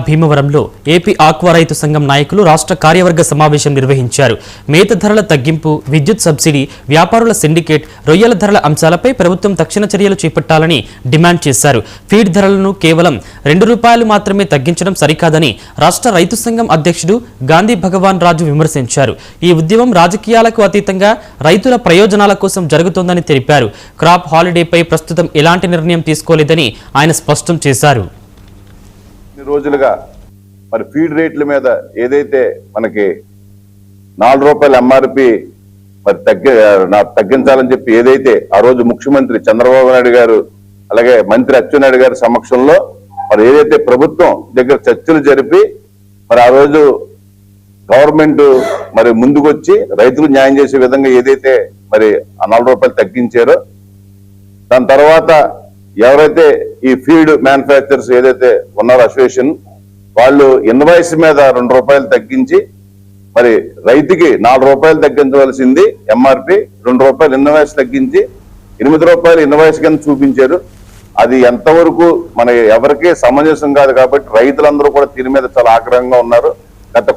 భీమవరంలో AP aqua రైతు సంఘం నాయకులు రాష్ట్ర కార్యవర్గ సమావేశం నిర్వహించారు. మేత ధరల తగ్గింపు, విద్యుత్ సబ్సిడీ, వ్యాపారుల సిండికేట్, రొయ్యల ధరల అంశాలపై ప్రభుత్వం తక్షణ చర్యలు చేపట్టాలని డిమాండ్ చేశారు. ఫీడ్ ధరలను కేవలం ₹2 మాత్రమే తగ్గించడం సరికాదని రాష్ట్ర రైతు సంఘం అధ్యక్షుడు గాంధీ భగవాన్ రాజు విమర్శించారు. ఈ ఉద్యమం రాజకీయాలకు అతీతంగా రైతుల ప్రయోజనాల కోసం జరుగుతోందని తెలిపారు. క్రాప్ హాలిడేపై ప్రస్తుతం ఎలాంటి నిర్ణయం తీసుకోలేదని ఆయన స్పష్టం చేశారు. రోజులుగా మరి ఫీడ్ రేట్ల మీద ఏదైతే మనకి ₹4 ఎంఆర్పి మరి తగ్గించాలని చెప్పి ఏదైతే ఆ రోజు ముఖ్యమంత్రి చంద్రబాబు నాయుడు గారు అలాగే మంత్రి అచ్చెన్నాయుడు గారి సమక్షంలో మరి ఏదైతే ప్రభుత్వం దగ్గర చర్చలు జరిపి మరి ఆ రోజు గవర్నమెంట్ మరి ముందుకొచ్చి రైతులు న్యాయం చేసే విధంగా ఏదైతే మరి ఆ ₹4 తగ్గించారో దాని తర్వాత ఎవరైతే ఈ ఫీడ్ మ్యానుఫ్యాక్చరర్స్ ఏదైతే ఉన్నారో అసోసియేషన్ వాళ్ళు ఇన్వాయిస్ మీద ₹2 తగ్గించి మరి రైతుకి ₹4 తగ్గించవలసింది ఎంఆర్పి ₹2 ఇన్వాయిస్ తగ్గించి ₹8 ఇన్వాయిస్ కింద చూపించారు. అది ఎంతవరకు మన ఎవరికీ సమంజసం కాదు కాబట్టి రైతులందరూ కూడా దీని మీద చాలా ఆగ్రహంగా ఉన్నారు. గత